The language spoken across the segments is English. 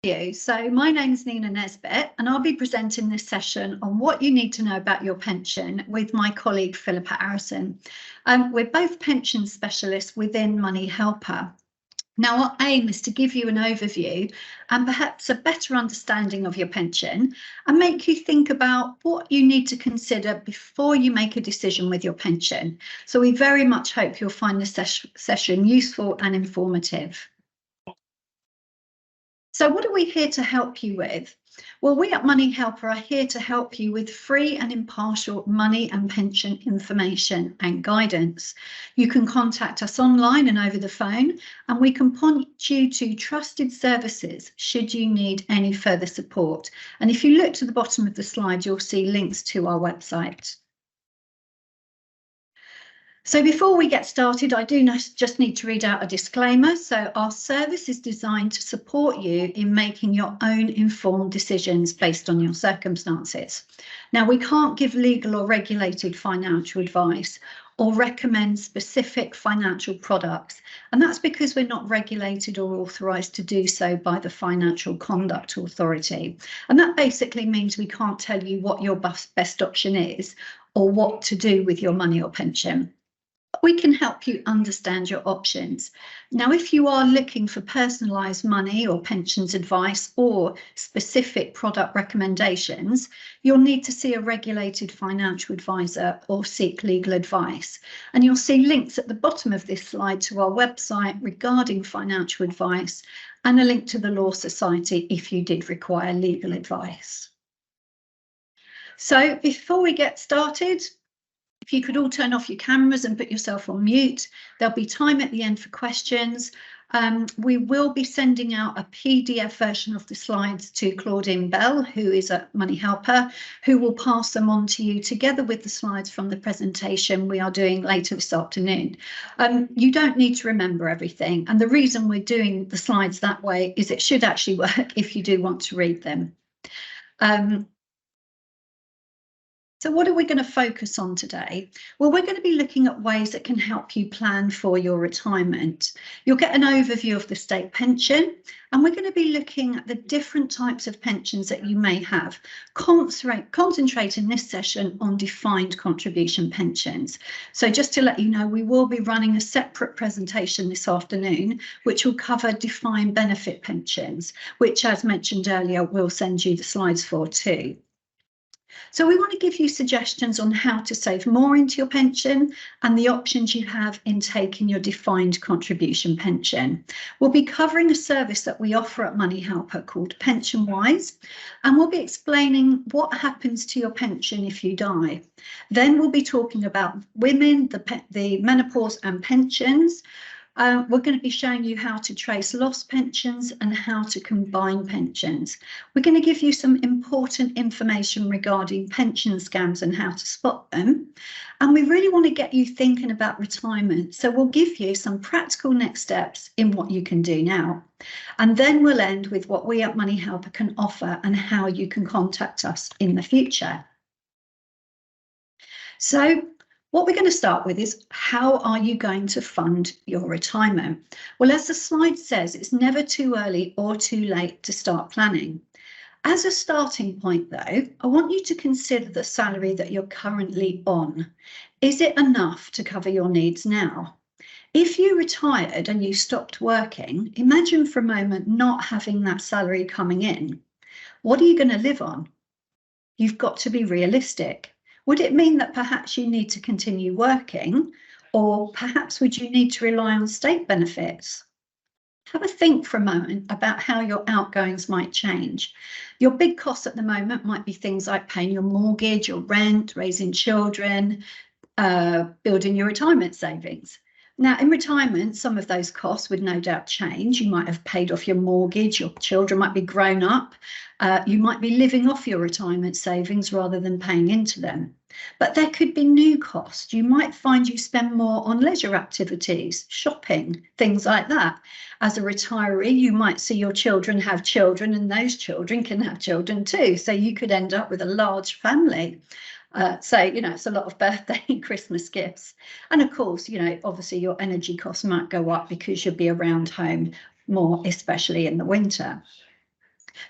So my name's Nina Nesbitt and I'll be presenting this session on what you need to know about your pension with my colleague Philippa Arison. We're both pension specialists within MoneyHelper. Now, our aim is to give you an overview and perhaps a better understanding of your pension and make you think about what you need to consider before you make a decision with your pension. So we very much hope you'll find this session useful and informative. So what are we here to help you with? Well, we at MoneyHelper are here to help you with free and impartial money and pension information and guidance. You can contact us online and over the phone, and we can point you to trusted services should you need any further support. And if you look to the bottom of the slide, you'll see links to our website. So before we get started, I do just need to read out a disclaimer. So our service is designed to support you in making your own informed decisions based on your circumstances. Now, we can't give legal or regulated financial advice or recommend specific financial products. And that's because we're not regulated or authorised to do so by the Financial Conduct Authority. And that basically means we can't tell you what your best option is or what to do with your money or pension. We can help you understand your options. Now, if you are looking for personalised money or pensions advice or specific product recommendations, you'll need to see a regulated financial advisor or seek legal advice. And you'll see links at the bottom of this slide to our website regarding financial advice and a link to the Law Society if you did require legal advice. So before we get started, if you could all turn off your cameras and put yourself on mute, there'll be time at the end for questions. We will be sending out a PDF version of the slides to Claudine Bell, who is at MoneyHelper, who will pass them on to you together with the slides from the presentation we are doing later this afternoon. You don't need to remember everything, and the reason we're doing the slides that way is it should actually work if you do want to read them. So what are we going to focus on today? Well, we're going to be looking at ways that can help you plan for your retirement. You'll get an overview of the state pension, and we're going to be looking at the different types of pensions that you may have. Concentrate in this session on defined contribution pensions. So just to let you know, we will be running a separate presentation this afternoon, which will cover defined benefit pensions, which, as mentioned earlier, we'll send you the slides for too. So we want to give you suggestions on how to save more into your pension and the options you have in taking your defined contribution pension. We'll be covering a service that we offer at MoneyHelper called Pension Wise, and we'll be explaining what happens to your pension if you die. Then we'll be talking about women, the menopause and pensions. We're going to be showing you how to trace lost pensions and how to combine pensions. We're going to give you some important information regarding pension scams and how to spot them. And we really want to get you thinking about retirement. So we'll give you some practical next steps in what you can do now. And then we'll end with what we at MoneyHelper can offer and how you can contact us in the future. So what we're going to start with is, how are you going to fund your retirement? Well, as the slide says, it's never too early or too late to start planning. As a starting point, though, I want you to consider the salary that you're currently on. Is it enough to cover your needs now? If you retired and you stopped working, imagine for a moment not having that salary coming in. What are you going to live on? You've got to be realistic. Would it mean that perhaps you need to continue working, or perhaps would you need to rely on state benefits? Have a think for a moment about how your outgoings might change. Your big costs at the moment might be things like paying your mortgage, your rent, raising children, building your retirement savings. Now, in retirement, some of those costs would no doubt change. You might have paid off your mortgage, your children might be grown up, you might be living off your retirement savings rather than paying into them. But there could be new costs. You might find you spend more on leisure activities, shopping, things like that. As a retiree, you might see your children have children, and those children can have children too. So you could end up with a large family. So, it's a lot of birthday and Christmas gifts. And of course, obviously your energy costs might go up because you'll be around home more, especially in the winter.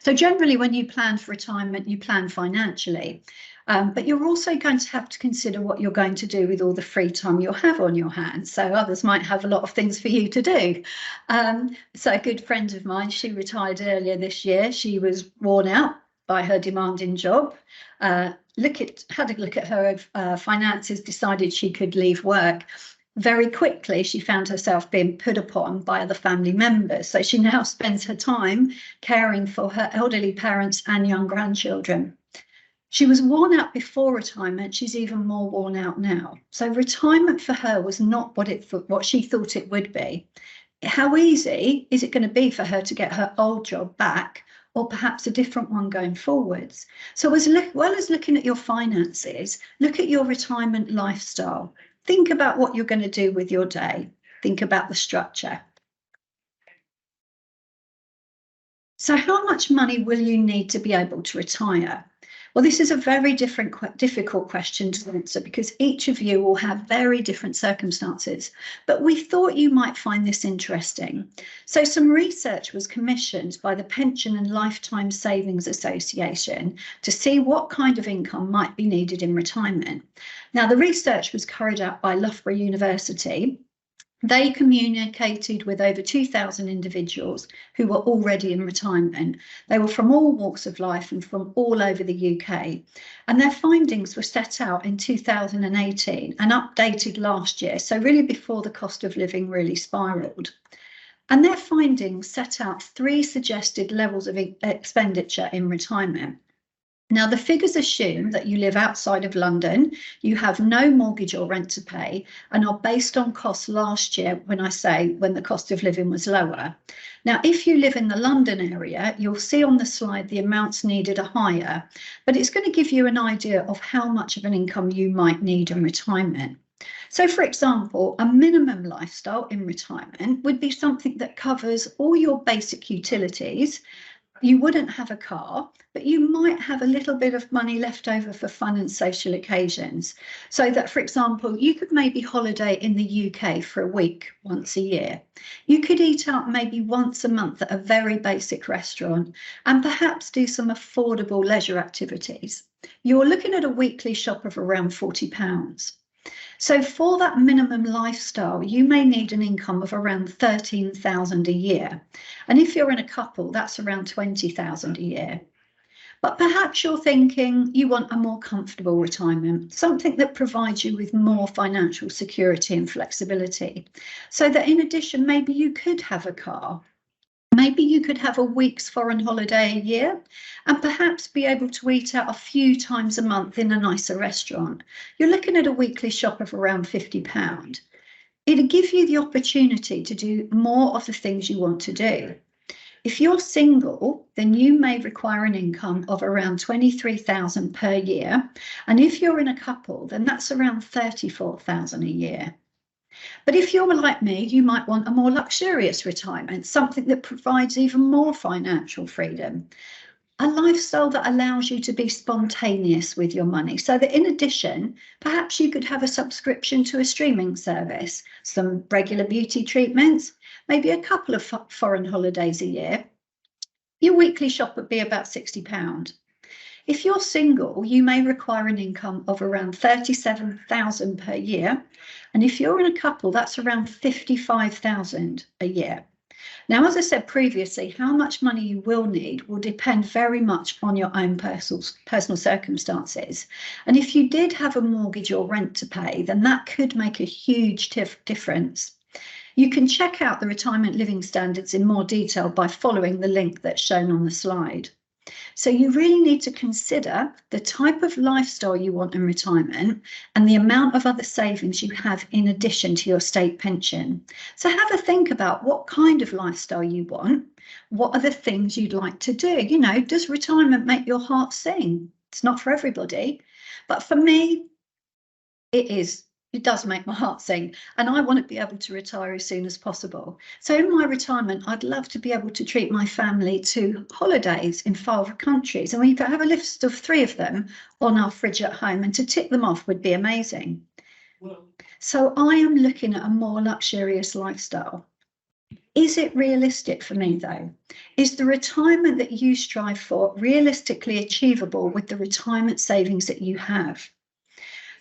So generally, when you plan for retirement, you plan financially, but you're also going to have to consider what you're going to do with all the free time you'll have on your hands. So others might have a lot of things for you to do. So a good friend of mine, she retired earlier this year. She was worn out by her demanding job. Had a look at her finances, decided she could leave work. Very quickly, she found herself being put upon by other family members. So she now spends her time caring for her elderly parents and young grandchildren. She was worn out before retirement. She's even more worn out now. So retirement for her was not what she thought it would be. How easy is it going to be for her to get her old job back, or perhaps a different one going forwards? So as well as looking at your finances, look at your retirement lifestyle. Think about what you're going to do with your day. Think about the structure. So how much money will you need to be able to retire? Well, this is a very difficult question to answer, because each of you will have very different circumstances, but we thought you might find this interesting. So some research was commissioned by the Pension and Lifetime Savings Association to see what kind of income might be needed in retirement. Now, the research was carried out by Loughborough University. They communicated with over 2,000 individuals who were already in retirement. They were from all walks of life and from all over the UK. And their findings were set out in 2018 and updated last year, so really before the cost of living really spiraled. And their findings set out 3 suggested levels of expenditure in retirement. Now, the figures assume that you live outside of London, you have no mortgage or rent to pay, and are based on costs last year, when the cost of living was lower. Now, if you live in the London area, you'll see on the slide the amounts needed are higher, but it's going to give you an idea of how much of an income you might need in retirement. So, for example, a minimum lifestyle in retirement would be something that covers all your basic utilities. You wouldn't have a car, but you might have a little bit of money left over for fun and social occasions. So that, for example, you could maybe holiday in the UK for a week once a year. You could eat out maybe once a month at a very basic restaurant, and perhaps do some affordable leisure activities. You're looking at a weekly shop of around £40. So for that minimum lifestyle, you may need an income of around £13,000 a year. And if you're in a couple, that's around £20,000 a year. But perhaps you're thinking you want a more comfortable retirement, something that provides you with more financial security and flexibility. So that in addition, maybe you could have a car. Maybe you could have a week's foreign holiday a year, and perhaps be able to eat out a few times a month in a nicer restaurant. You're looking at a weekly shop of around £50. It'll give you the opportunity to do more of the things you want to do. If you're single, then you may require an income of around £23,000 per year. And if you're in a couple, then that's around £34,000 a year. But if you're like me, you might want a more luxurious retirement, something that provides even more financial freedom. A lifestyle that allows you to be spontaneous with your money, so that in addition, perhaps you could have a subscription to a streaming service, some regular beauty treatments, maybe a couple of foreign holidays a year. Your weekly shop would be about £60. If you're single, you may require an income of around £37,000 per year. And if you're in a couple, that's around £55,000 a year. Now, as I said previously, how much money you will need will depend very much on your own personal circumstances. And if you did have a mortgage or rent to pay, then that could make a huge difference. You can check out the retirement living standards in more detail by following the link that's shown on the slide. So you really need to consider the type of lifestyle you want in retirement and the amount of other savings you have in addition to your state pension. So have a think about what kind of lifestyle you want. What are the things you'd like to do? You know, does retirement make your heart sing? It's not for everybody, but for me, it is. It does make my heart sing, and I want to be able to retire as soon as possible. So in my retirement, I'd love to be able to treat my family to holidays in far countries, and we have a list of 3 of them on our fridge at home, and to tick them off would be amazing. So I am looking at a more luxurious lifestyle. Is it realistic for me though? Is the retirement that you strive for realistically achievable with the retirement savings that you have?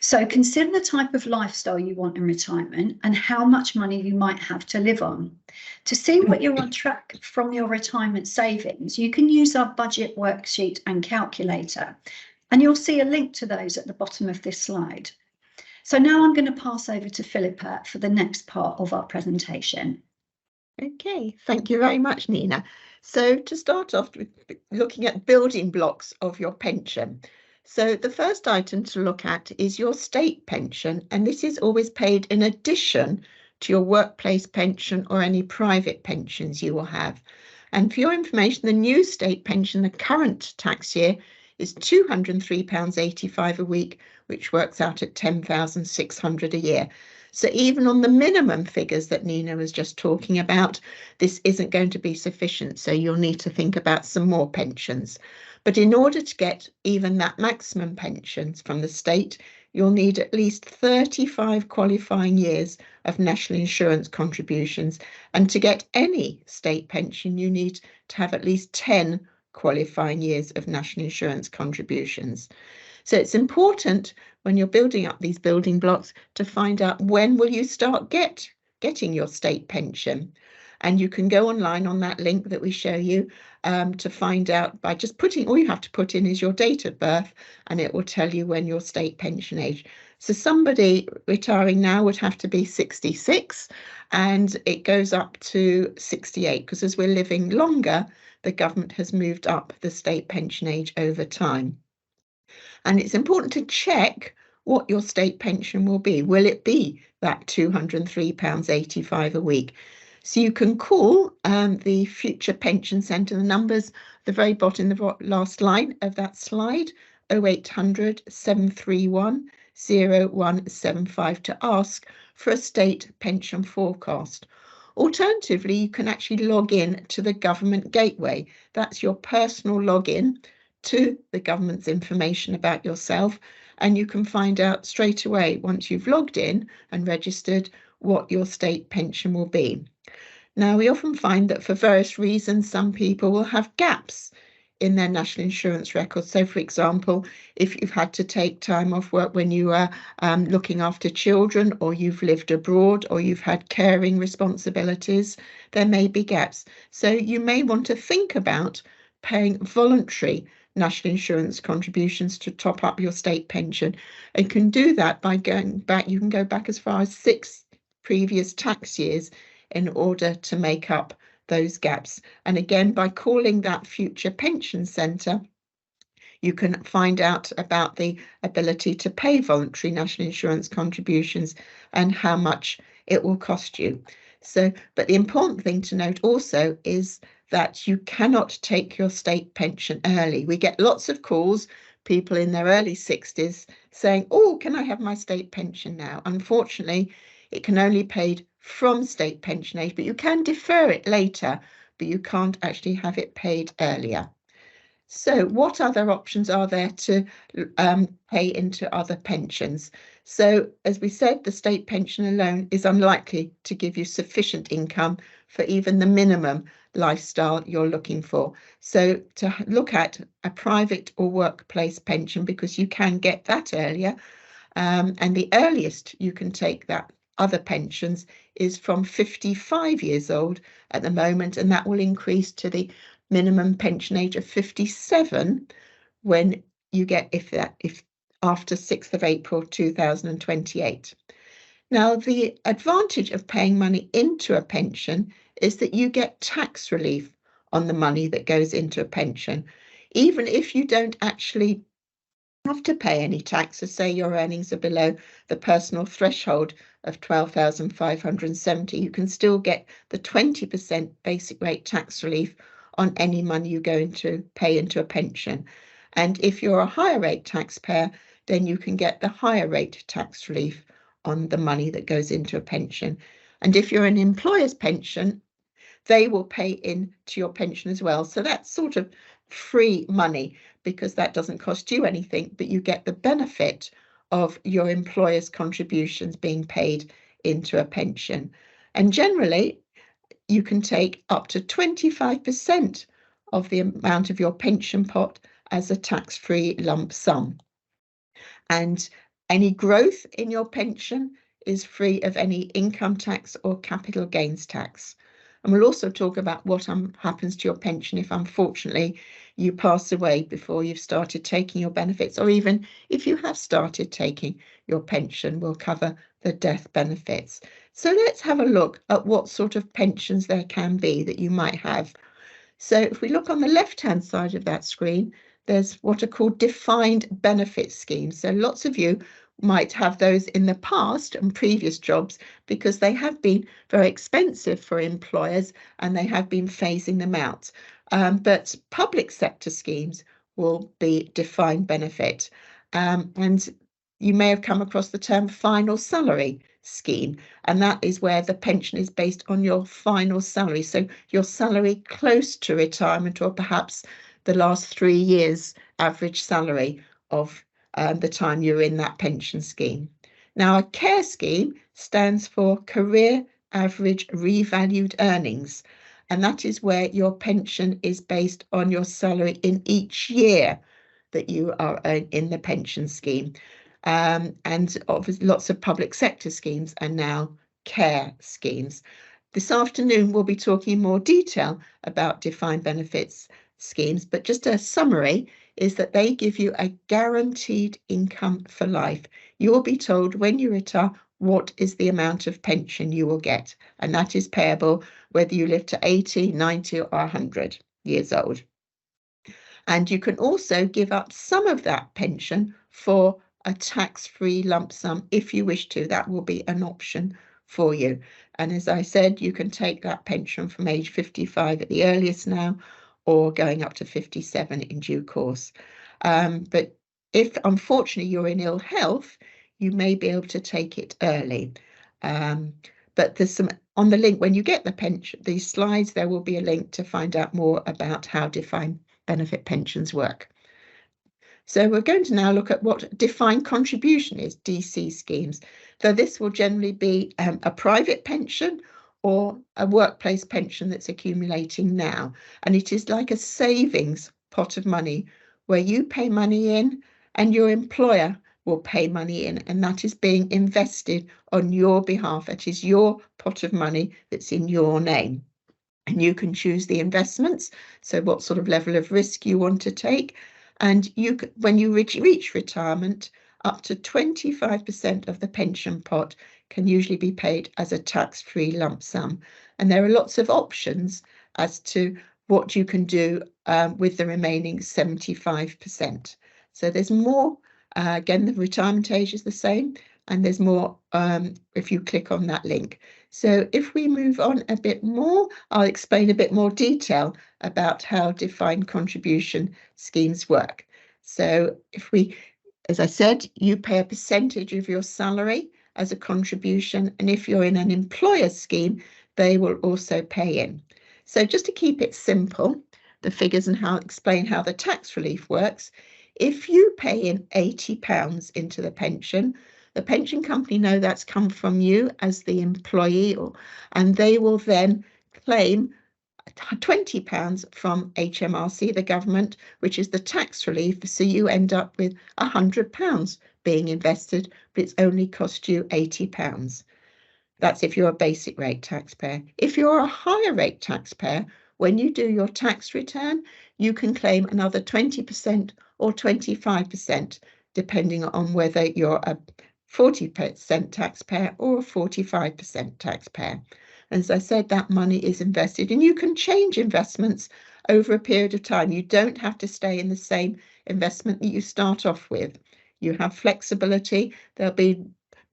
So consider the type of lifestyle you want in retirement and how much money you might have to live on. To see what you're on track from your retirement savings, you can use our budget worksheet and calculator, and you'll see a link to those at the bottom of this slide. So now I'm going to pass over to Philippa for the next part of our presentation. Okay, thank you very much, Nina. So to start off with looking at building blocks of your pension. So the first item to look at is your state pension, and this is always paid in addition to your workplace pension or any private pensions you will have. And for your information, the new state pension, the current tax year, is £203.85 a week, which works out at £10,600 a year. So even on the minimum figures that Nina was just talking about, this isn't going to be sufficient. So you'll need to think about some more pensions. But in order to get even that maximum pensions from the state, you'll need at least 35 qualifying years of national insurance contributions. And to get any state pension, you need to have at least 10 qualifying years of national insurance contributions. So it's important when you're building up these building blocks to find out when will you start getting your state pension. And you can go online on that link that we show you to find out by just putting, all you have to put in is your date of birth, and it will tell you when your state pension age. So somebody retiring now would have to be 66, and it goes up to 68, because as we're living longer, the government has moved up the state pension age over time. And it's important to check what your state pension will be. Will it be that £203.85 a week? So you can call the Future Pension Centre, the numbers at the very bottom, the last line of that slide, 0800 731 0175, to ask for a state pension forecast. Alternatively, you can actually log in to the government gateway. That's your personal login to the government's information about yourself, and you can find out straight away once you've logged in and registered what your state pension will be. Now, we often find that for various reasons, some people will have gaps in their national insurance records. So, for example, if you've had to take time off work when you are looking after children, or you've lived abroad, or you've had caring responsibilities, there may be gaps. So you may want to think about paying voluntary national insurance contributions to top up your state pension, and can do that by going back. You can go back as far as 6 previous tax years in order to make up those gaps. And again, by calling that Future Pension Centre, you can find out about the ability to pay voluntary national insurance contributions and how much it will cost you. So, but the important thing to note also is that you cannot take your state pension early. We get lots of calls, people in their early 60s saying, oh, can I have my state pension now? Unfortunately, it can only be paid from state pension age, but you can defer it later, but you can't actually have it paid earlier. So what other options are there to pay into other pensions? So as we said, the state pension alone is unlikely to give you sufficient income for even the minimum lifestyle you're looking for. So to look at a private or workplace pension, because you can get that earlier, and the earliest you can take that other pensions is from 55 years old at the moment, and that will increase to the minimum pension age of 57 when you get, if after 6th of April 2028. Now, the advantage of paying money into a pension is that you get tax relief on the money that goes into a pension, even if you don't actually have to pay any taxes. Say your earnings are below the personal threshold of 12,570, you can still get the 20% basic rate tax relief on any money you go into pay into a pension. And if you're a higher rate taxpayer, then you can get the higher rate tax relief on the money that goes into a pension. And if you're an employer's pension, they will pay into your pension as well. So that's sort of free money, because that doesn't cost you anything, but you get the benefit of your employer's contributions being paid into a pension. And generally, you can take up to 25% of the amount of your pension pot as a tax-free lump sum. And any growth in your pension is free of any income tax or capital gains tax. And we'll also talk about what happens to your pension if, unfortunately, you pass away before you've started taking your benefits, or even if you have started taking your pension, we'll cover the death benefits. So let's have a look at what sort of pensions there can be that you might have. So if we look on the left-hand side of that screen, there's what are called defined benefit schemes. So lots of you might have those in the past and previous jobs because they have been very expensive for employers and they have been phasing them out. But public sector schemes will be defined benefit. And you may have come across the term final salary scheme, and that is where the pension is based on your final salary. So your salary close to retirement, or perhaps the last 3 years average salary of the time you're in that pension scheme. Now, a care scheme stands for Career Average Revalued Earnings, and that is where your pension is based on your salary in each year that you are in the pension scheme. And obviously lots of public sector schemes are now care schemes. This afternoon, we'll be talking in more detail about defined benefits schemes, but just a summary is that they give you a guaranteed income for life. You will be told when you retire what is the amount of pension you will get, and that is payable whether you live to 80, 90 or 100 years old. And you can also give up some of that pension for a tax-free lump sum if you wish to. That will be an option for you. And as I said, you can take that pension from age 55 at the earliest now, or going up to 57 in due course. But if unfortunately you're in ill health, you may be able to take it early. But there's some on the link when you get the pension, these slides, there will be a link to find out more about how defined benefit pensions work. So we're going to now look at what defined contribution is, DC schemes. So this will generally be a private pension or a workplace pension that's accumulating now. And it is like a savings pot of money where you pay money in and your employer will pay money in, and that is being invested on your behalf. It is your pot of money that's in your name. And you can choose the investments, so what sort of level of risk you want to take. And you, when you reach retirement, up to 25% of the pension pot can usually be paid as a tax-free lump sum. And there are lots of options as to what you can do with the remaining 75%. So there's more, again, the retirement age is the same, and there's more if you click on that link. So if we move on a bit more, I'll explain a bit more detail about how defined contribution schemes work. So if we, as I said, you pay a percentage of your salary as a contribution, and if you're in an employer scheme, they will also pay in. So just to keep it simple, the figures and explain how the tax relief works. If you pay in £80 into the pension company know that's come from you as the employee, and they will then claim £20 from HMRC, the government, which is the tax relief. So you end up with £100 being invested, but it's only cost you £80. That's if you're a basic rate taxpayer. If you're a higher rate taxpayer, when you do your tax return, you can claim another 20% or 25%, depending on whether you're a 40% taxpayer or a 45% taxpayer. As I said, that money is invested, and you can change investments over a period of time. You don't have to stay in the same investment that you start off with. You have flexibility. There'll be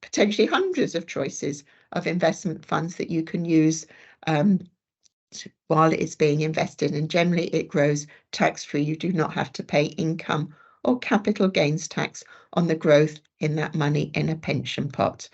potentially hundreds of choices of investment funds that you can use while it's being invested, and generally it grows tax-free. You do not have to pay income or capital gains tax on the growth in that money in a pension pot.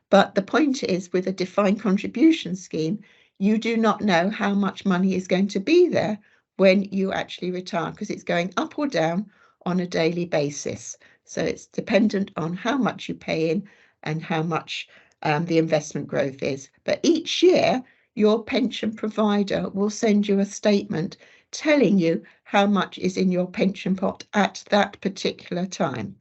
But the point is, with a defined contribution scheme, you do not know how much money is going to be there when you actually retire, because it's going up or down on a daily basis. So it's dependent on how much you pay in and how much the investment growth is. But each year your pension provider will send you a statement telling you how much is in your pension pot at that particular time.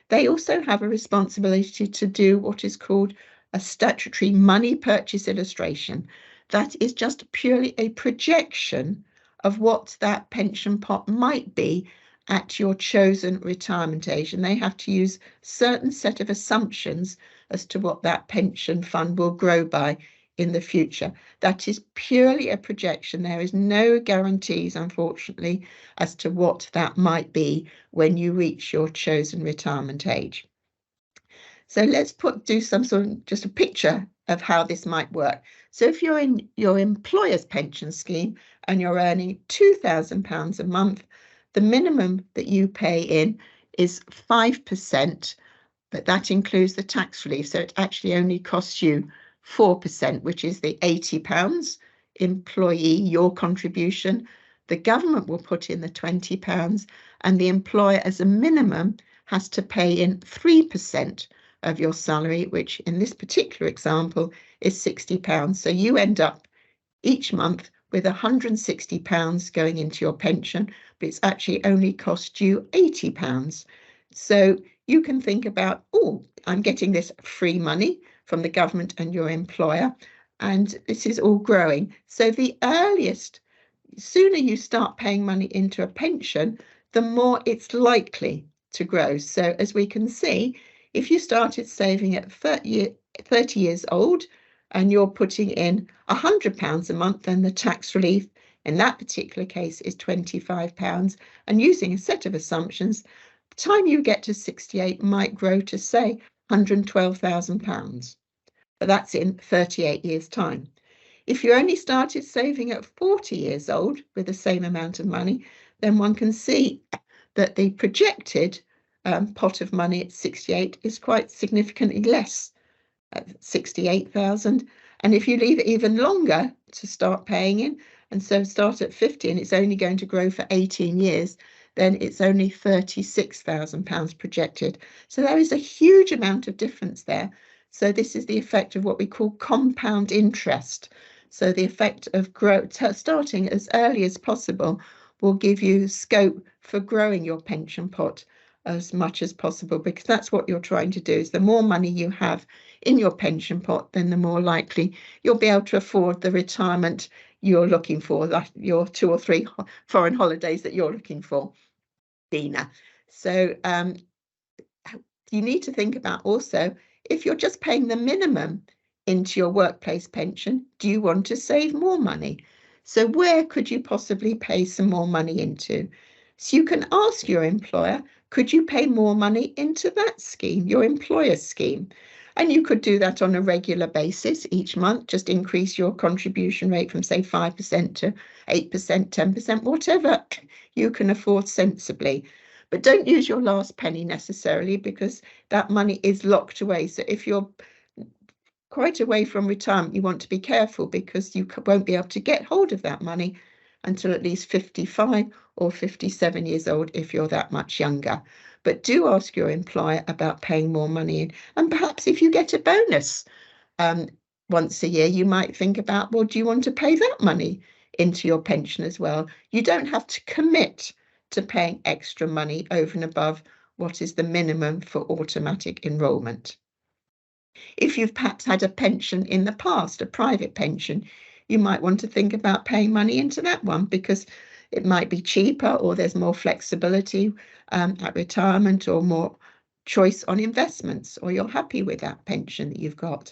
They also have a responsibility to do what is called a statutory money purchase illustration. That is just purely a projection of what that pension pot might be at your chosen retirement age. And they have to use a certain set of assumptions as to what that pension fund will grow by in the future. That is purely a projection. There is no guarantees, unfortunately, as to what that might be when you reach your chosen retirement age. So let's do some sort of just a picture of how this might work. So if you're in your employer's pension scheme and you're earning £2,000 a month, the minimum that you pay in is 5%, but that includes the tax relief. So it actually only costs you 4%, which is the £80 employee, your contribution. The government will put in the £20, and the employer as a minimum has to pay in 3% of your salary, which in this particular example is £60. So you end up each month with £160 going into your pension, but it's actually only cost you £80. So you can think about, oh, I'm getting this free money from the government and your employer, and this is all growing. So the sooner you start paying money into a pension, the more it's likely to grow. So as we can see, if you started saving at 30 years old and you're putting in £100 a month, then the tax relief in that particular case is £25. And using a set of assumptions, the time you get to 68 might grow to, say, £112,000. But that's in 38 years' time. If you only started saving at 40 years old with the same amount of money, then one can see that the projected pot of money at 68 is quite significantly less, at 68,000. And if you leave it even longer to start paying in, and so start at 50 and it's only going to grow for 18 years, then it's only £36,000 projected. So there is a huge amount of difference there. So this is the effect of what we call compound interest. So the effect of starting as early as possible will give you scope for growing your pension pot as much as possible, because that's what you're trying to do. Is the more money you have in your pension pot, then the more likely you'll be able to afford the retirement you're looking for, like your 2 or 3 foreign holidays that you're looking for, Dina. So you need to think about also, if you're just paying the minimum into your workplace pension, do you want to save more money? So where could you possibly pay some more money into? So you can ask your employer, could you pay more money into that scheme, your employer's scheme? And you could do that on a regular basis each month, just increase your contribution rate from, say, 5% to 8%, 10%, whatever you can afford sensibly. But don't use your last penny necessarily, because that money is locked away. So if you're quite away from retirement, you want to be careful, because you won't be able to get hold of that money until at least 55 or 57 years old if you're that much younger. But do ask your employer about paying more money in. And perhaps if you get a bonus once a year, you might think about, well, do you want to pay that money into your pension as well? You don't have to commit to paying extra money over and above what is the minimum for automatic enrolment. If you've perhaps had a pension in the past, a private pension, you might want to think about paying money into that one, because it might be cheaper, or there's more flexibility at retirement, or more choice on investments, or you're happy with that pension that you've got.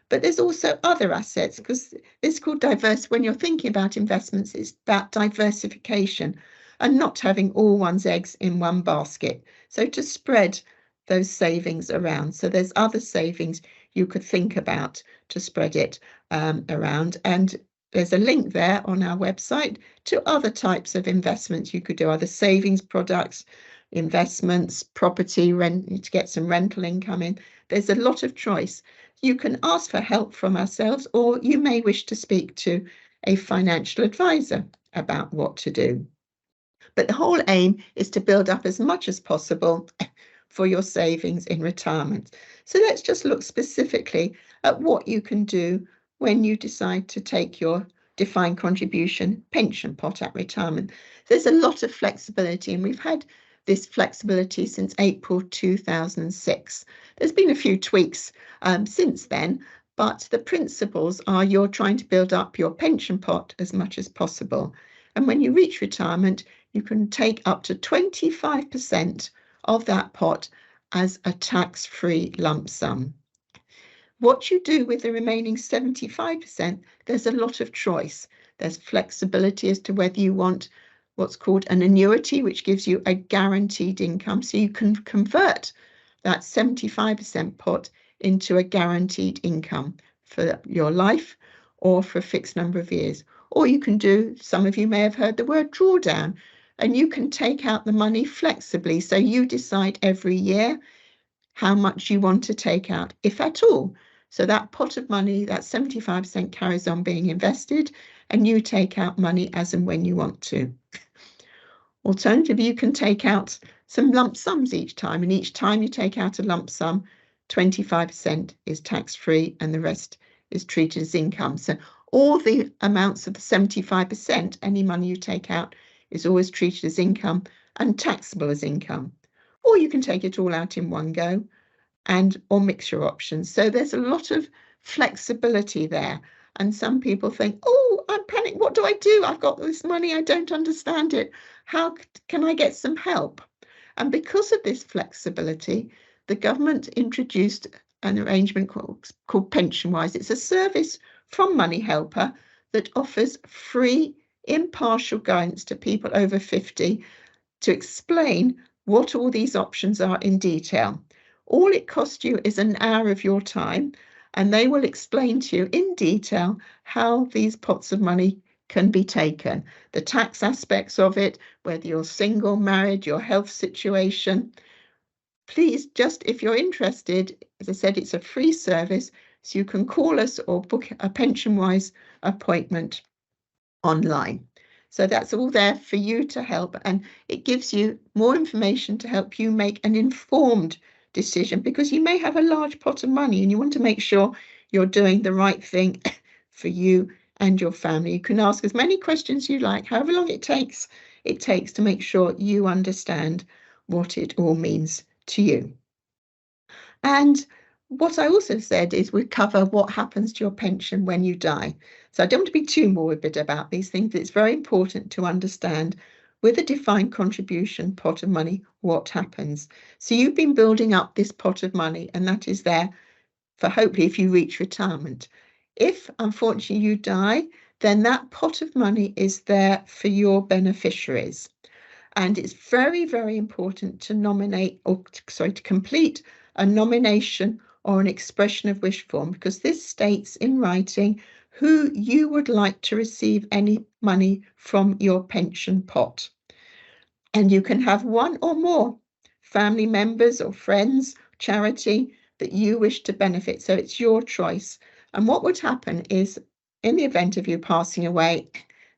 But there's also other assets, because it's called diverse. When you're thinking about investments, it's about diversification and not having all one's eggs in one basket. So to spread those savings around. So there's other savings you could think about to spread it around. And there's a link there on our website to other types of investments you could do, other savings products, investments, property, rent, to get some rental income in. There's a lot of choice. You can ask for help from ourselves, or you may wish to speak to a financial advisor about what to do. But the whole aim is to build up as much as possible for your savings in retirement. So let's just look specifically at what you can do when you decide to take your defined contribution pension pot at retirement. There's a lot of flexibility, and we've had this flexibility since April 2006. There's been a few tweaks since then, but the principles are you're trying to build up your pension pot as much as possible. And when you reach retirement, you can take up to 25% of that pot as a tax-free lump sum. What you do with the remaining 75%, there's a lot of choice. There's flexibility as to whether you want what's called an annuity, which gives you a guaranteed income. So you can convert that 75% pot into a guaranteed income for your life or for a fixed number of years. Or you can do, some of you may have heard the word drawdown, and you can take out the money flexibly. So you decide every year how much you want to take out, if at all. So that pot of money, that 75% carries on being invested, and you take out money as and when you want to. Alternatively, you can take out some lump sums each time, and each time you take out a lump sum, 25% is tax-free and the rest is treated as income. So all the amounts of the 75%, any money you take out, is always treated as income and taxable as income. Or you can take it all out in one go, or mix your options. So there's a lot of flexibility there. And some people think, oh, I'm panicked. What do I do? I've got this money. I don't understand it. How can I get some help? And because of this flexibility, the government introduced an arrangement called PensionWise. It's a service from MoneyHelper that offers free, impartial guidance to people over 50 to explain what all these options are in detail. All it costs you is an hour of your time, and they will explain to you in detail how these pots of money can be taken, the tax aspects of it, whether you're single, married, your health situation. Please, just if you're interested, as I said, it's a free service, so you can call us or book a PensionWise appointment online. So that's all there for you to help, and it gives you more information to help you make an informed decision, because you may have a large pot of money and you want to make sure you're doing the right thing for you and your family. You can ask as many questions you like, however long it takes to make sure you understand what it all means to you. And what I also said is we cover what happens to your pension when you die. So I don't want to be too morbid about these things. It's very important to understand with a defined contribution pot of money, what happens. So you've been building up this pot of money, and that is there for hopefully if you reach retirement. If unfortunately you die, then that pot of money is there for your beneficiaries. And it's very, very important to to complete a nomination or an expression of wish form, because this states in writing who you would like to receive any money from your pension pot. And you can have one or more family members or friends, charity that you wish to benefit. So it's your choice. And what would happen is, in the event of you passing away,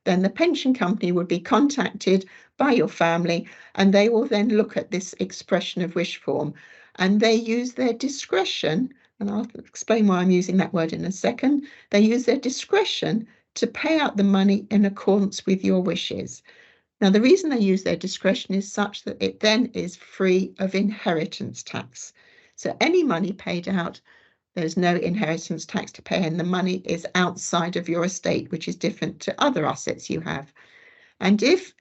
then the pension company would be contacted by your family, and they will then look at this expression of wish form, and they use their discretion, and I'll explain why I'm using that word in a second. They use their discretion to pay out the money in accordance with your wishes. Now, the reason they use their discretion is such that it then is free of inheritance tax. So any money paid out, there's no inheritance tax to pay, and the money is outside of your estate, which is different to other assets you have. And if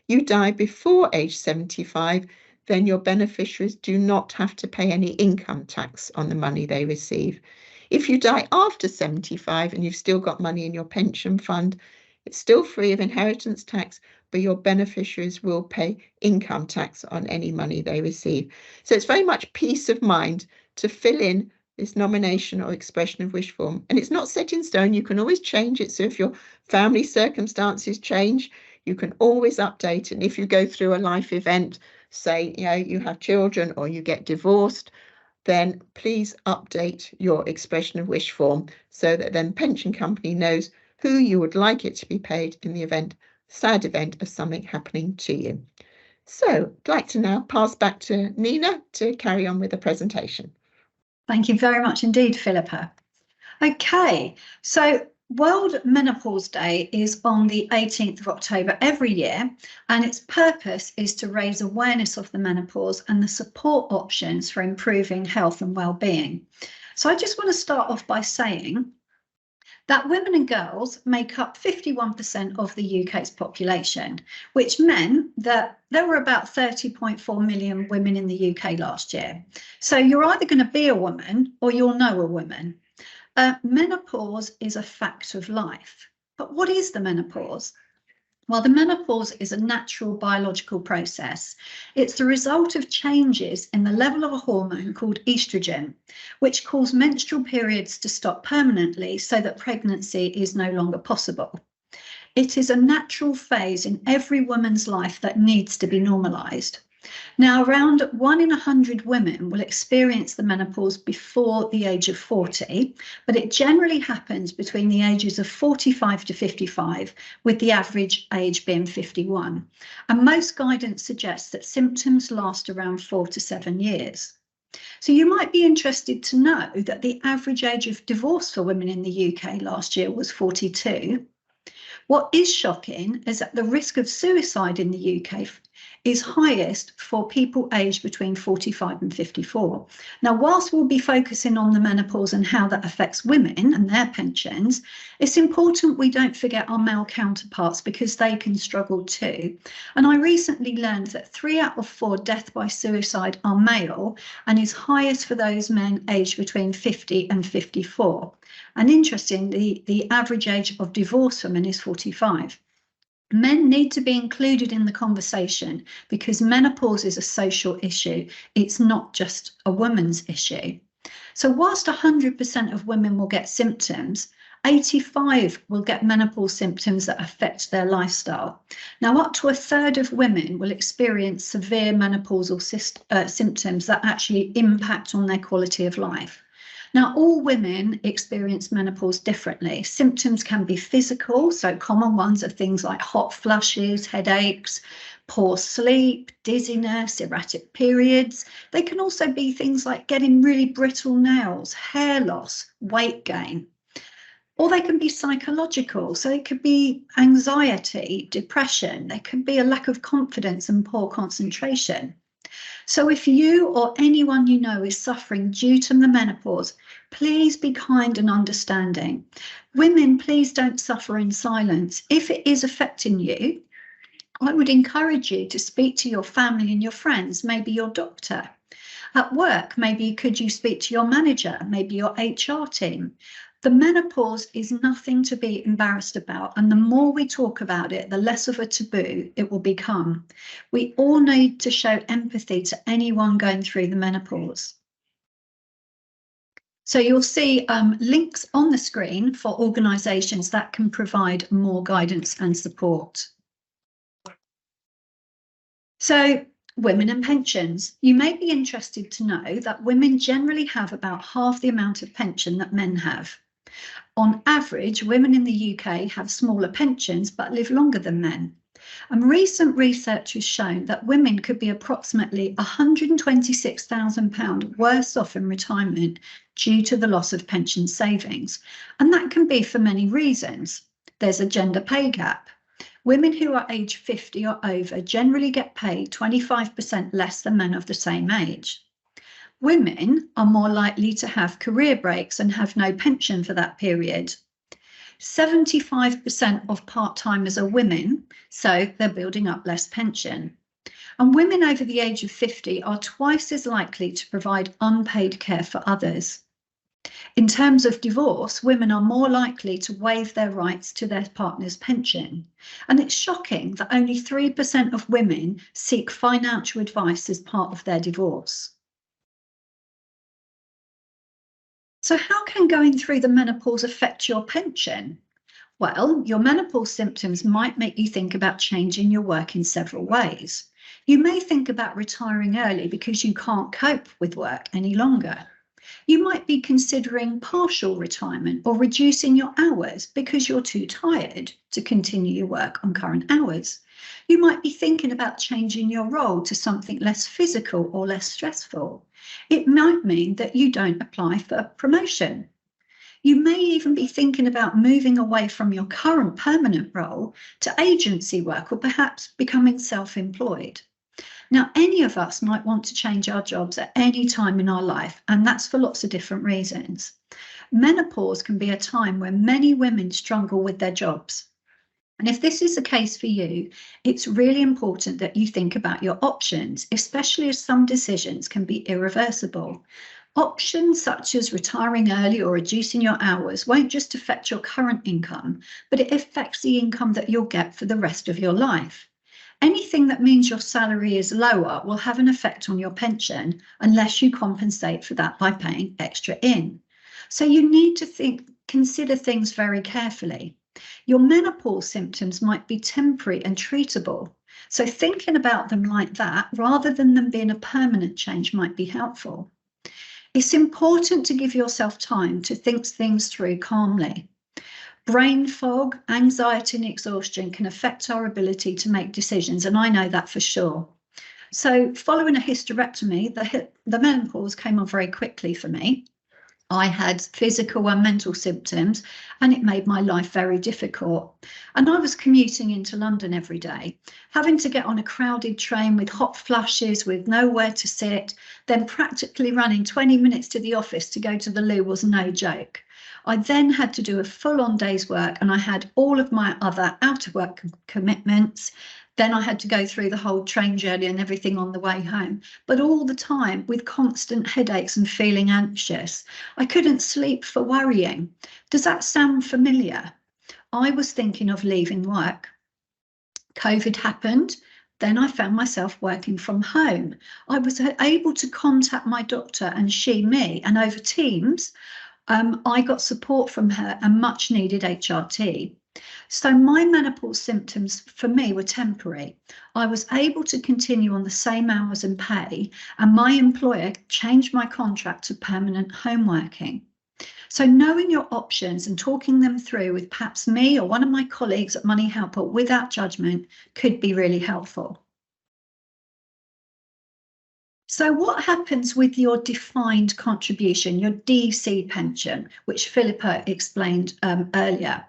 you die before age 75, then your beneficiaries do not have to pay any income tax on the money they receive. If you die after 75 and you've still got money in your pension fund, it's still free of inheritance tax, but your beneficiaries will pay income tax on any money they receive. So it's very much peace of mind to fill in this nomination or expression of wish form. And it's not set in stone. You can always change it. So if your family circumstances change, you can always update. And if you go through a life event, say, you have children or you get divorced, then please update your expression of wish form so that then pension company knows who you would like it to be paid in the sad event of something happening to you. So I'd like to now pass back to Nina to carry on with the presentation. Thank you very much indeed, Philippa. Okay, so World Menopause Day is on the 18th of October every year, and its purpose is to raise awareness of the menopause and the support options for improving health and well-being. So I just want to start off by saying that women and girls make up 51% of the UK's population, which meant that there were about 30.4 million women in the UK last year. So you're either going to be a woman or you'll know a woman. Menopause is a fact of life. But what is the menopause? Well, the menopause is a natural biological process. It's the result of changes in the level of a hormone called estrogen, which cause menstrual periods to stop permanently so that pregnancy is no longer possible. It is a natural phase in every woman's life that needs to be normalised. Now, around 1 in 100 women will experience the menopause before the age of 40, but it generally happens between the ages of 45 to 55, with the average age being 51. And most guidance suggests that symptoms last around 4 to 7 years. So you might be interested to know that the average age of divorce for women in the UK last year was 42. What is shocking is that the risk of suicide in the UK is highest for people aged between 45 and 54. Now, whilst we'll be focusing on the menopause and how that affects women and their pensions, it's important we don't forget our male counterparts because they can struggle too. And I recently learned that 3 out of 4 deaths by suicide are male and is highest for those men aged between 50 and 54. And interestingly, the average age of divorce for men is 45. Men need to be included in the conversation because menopause is a social issue. It's not just a woman's issue. So whilst 100% of women will get symptoms, 85 will get menopause symptoms that affect their lifestyle. Now, up to a third of women will experience severe menopausal symptoms that actually impact on their quality of life. Now, all women experience menopause differently. Symptoms can be physical, so common ones are things like hot flushes, headaches, poor sleep, dizziness, erratic periods. They can also be things like getting really brittle nails, hair loss, weight gain. Or they can be psychological, so it could be anxiety, depression. There could be a lack of confidence and poor concentration. So if you or anyone you know is suffering due to the menopause, please be kind and understanding. Women, please don't suffer in silence. If it is affecting you, I would encourage you to speak to your family and your friends, maybe your doctor. At work, maybe could you speak to your manager, maybe your HR team. The menopause is nothing to be embarrassed about, and the more we talk about it, the less of a taboo it will become. We all need to show empathy to anyone going through the menopause. So you'll see links on the screen for organisations that can provide more guidance and support. So, women and pensions. You may be interested to know that women generally have about half the amount of pension that men have. On average, women in the UK have smaller pensions but live longer than men. And recent research has shown that women could be approximately £126,000 worse off in retirement due to the loss of pension savings. And that can be for many reasons. There's a gender pay gap. Women who are age 50 or over generally get paid 25% less than men of the same age. Women are more likely to have career breaks and have no pension for that period. 75% of part-timers are women, so they're building up less pension. And women over the age of 50 are twice as likely to provide unpaid care for others. In terms of divorce, women are more likely to waive their rights to their partner's pension. And it's shocking that only 3% of women seek financial advice as part of their divorce. So how can going through the menopause affect your pension? Well, your menopause symptoms might make you think about changing your work in several ways. You may think about retiring early because you can't cope with work any longer. You might be considering partial retirement or reducing your hours because you're too tired to continue your work on current hours. You might be thinking about changing your role to something less physical or less stressful. It might mean that you don't apply for a promotion. You may even be thinking about moving away from your current permanent role to agency work or perhaps becoming self-employed. Now, any of us might want to change our jobs at any time in our life, and that's for lots of different reasons. Menopause can be a time when many women struggle with their jobs. And if this is the case for you, it's really important that you think about your options, especially as some decisions can be irreversible. Options such as retiring early or reducing your hours won't just affect your current income, but it affects the income that you'll get for the rest of your life. Anything that means your salary is lower will have an effect on your pension unless you compensate for that by paying extra in. So you need to consider things very carefully. Your menopause symptoms might be temporary and treatable. So thinking about them like that, rather than them being a permanent change, might be helpful. It's important to give yourself time to think things through calmly. Brain fog, anxiety, and exhaustion can affect our ability to make decisions, and I know that for sure. So following a hysterectomy, the menopause came on very quickly for me. I had physical and mental symptoms, and it made my life very difficult. And I was commuting into London every day, having to get on a crowded train with hot flushes, with nowhere to sit, then practically running 20 minutes to the office to go to the loo was no joke. I then had to do a full-on day's work, and I had all of my other out-of-work commitments. Then I had to go through the whole train journey and everything on the way home, but all the time with constant headaches and feeling anxious. I couldn't sleep for worrying. Does that sound familiar? I was thinking of leaving work. COVID happened. Then I found myself working from home. I was able to contact my doctor and she me, and over Teams, I got support from her and much needed HRT. So my menopause symptoms for me were temporary. I was able to continue on the same hours and pay, and my employer changed my contract to permanent home working. So knowing your options and talking them through with perhaps me or one of my colleagues at MoneyHelper without judgment could be really helpful. So what happens with your defined contribution, your DC pension, which Philippa explained earlier?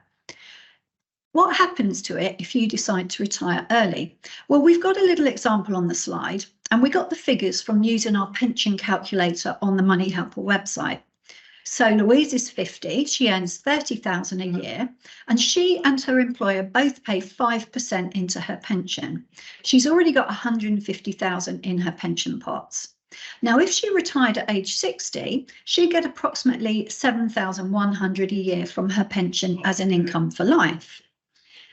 What happens to it if you decide to retire early? Well, we've got a little example on the slide, and we got the figures from using our pension calculator on the MoneyHelper website. So Louise is 50, she earns 30,000 a year, and she and her employer both pay 5% into her pension. She's already got 150,000 in her pension pots. Now, if she retired at age 60, she'd get approximately 7,100 a year from her pension as an income for life.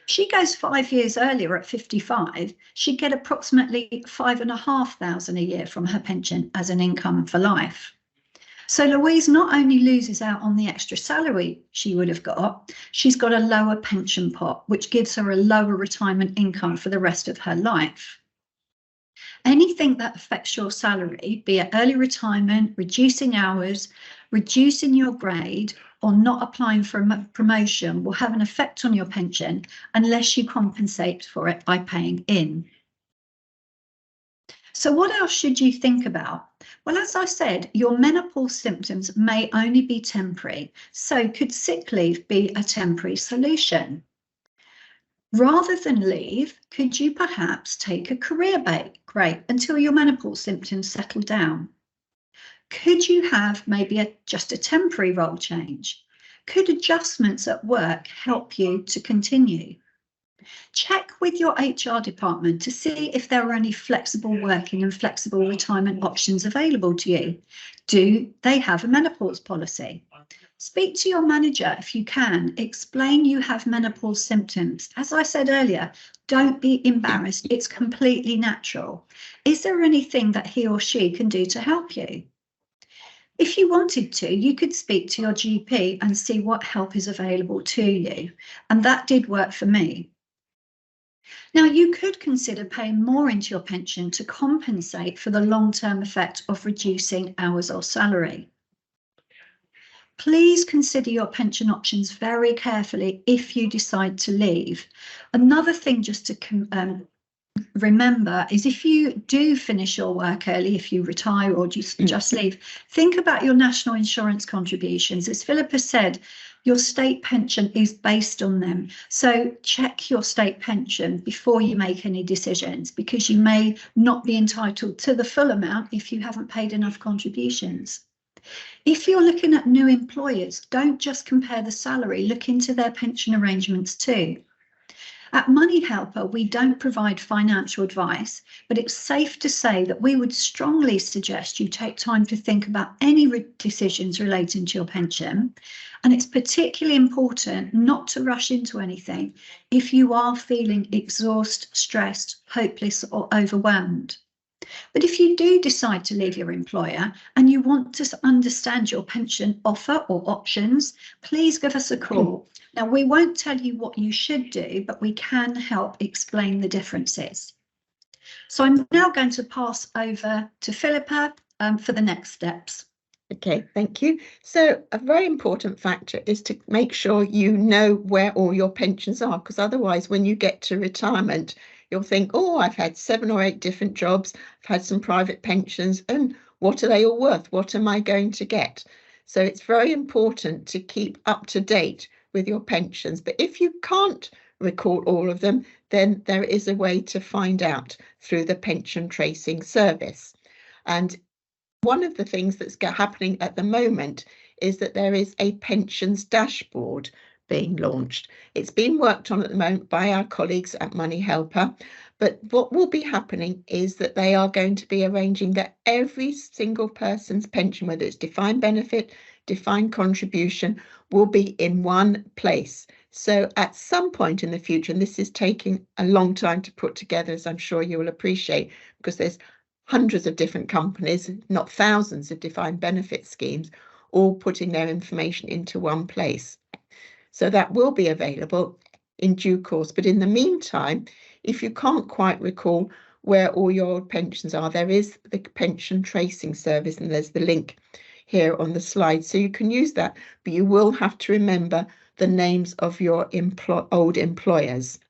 She goes 5 years earlier at 55, she'd get approximately 5,500 a year from her pension as an income for life. So Louise not only loses out on the extra salary she would have got, she's got a lower pension pot, which gives her a lower retirement income for the rest of her life. Anything that affects your salary, be it early retirement, reducing hours, reducing your grade, or not applying for a promotion will have an effect on your pension unless you compensate for it by paying in. So what else should you think about? Well, as I said, your menopause symptoms may only be temporary, so could sick leave be a temporary solution? Rather than leave, could you perhaps take a career break until your menopause symptoms settle down? Could you have maybe just a temporary role change? Could adjustments at work help you to continue? Check with your HR department to see if there are any flexible working and flexible retirement options available to you. Do they have a menopause policy? Speak to your manager if you can. Explain you have menopause symptoms. As I said earlier, don't be embarrassed. It's completely natural. Is there anything that he or she can do to help you? If you wanted to, you could speak to your GP and see what help is available to you. And that did work for me. Now, you could consider paying more into your pension to compensate for the long-term effect of reducing hours or salary. Please consider your pension options very carefully if you decide to leave. Another thing just to remember is if you do finish your work early, if you retire or just leave, think about your national insurance contributions. As Philippa said, your state pension is based on them. So check your state pension before you make any decisions, because you may not be entitled to the full amount if you haven't paid enough contributions. If you're looking at new employers, don't just compare the salary, look into their pension arrangements too. At MoneyHelper, we don't provide financial advice, but it's safe to say that we would strongly suggest you take time to think about any decisions relating to your pension. And it's particularly important not to rush into anything if you are feeling exhausted, stressed, hopeless, or overwhelmed. But if you do decide to leave your employer and you want to understand your pension offer or options, please give us a call. Now, we won't tell you what you should do, but we can help explain the differences. So I'm now going to pass over to Philippa for the next steps. Okay, thank you. So a very important factor is to make sure you know where all your pensions are, because otherwise when you get to retirement, you'll think, oh, I've had 7 or 8 different jobs, I've had some private pensions, and what are they all worth? What am I going to get? So it's very important to keep up to date with your pensions. But if you can't recall all of them, then there is a way to find out through the pension tracing service. And one of the things that's happening at the moment is that there is a pensions dashboard being launched. It's being worked on at the moment by our colleagues at MoneyHelper, but what will be happening is that they are going to be arranging that every single person's pension, whether it's defined benefit, defined contribution, will be in one place. So at some point in the future, and this is taking a long time to put together, as I'm sure you will appreciate, because there's hundreds of different companies, not thousands of defined benefit schemes, all putting their information into one place. So that will be available in due course. But in the meantime, if you can't quite recall where all your pensions are, there is the pension tracing service, and there's the link here on the slide. So you can use that, but you will have to remember the names of your old employers.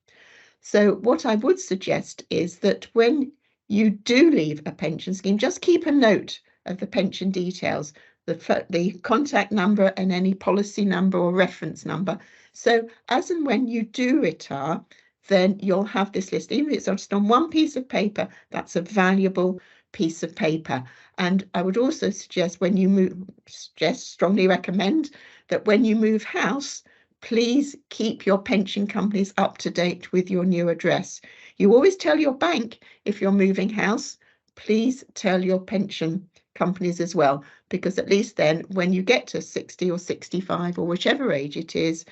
So what I would suggest is that when you do leave a pension scheme, just keep a note of the pension details, the contact number and any policy number or reference number. So as and when you do retire, then you'll have this list. Even if it's just on one piece of paper, that's a valuable piece of paper. And I would also suggest when you move, strongly recommend that when you move house, please keep your pension companies up to date with your new address. You always tell your bank if you're moving house, please tell your pension companies as well, because at least then when you get to 60 or 65 or whichever age it is,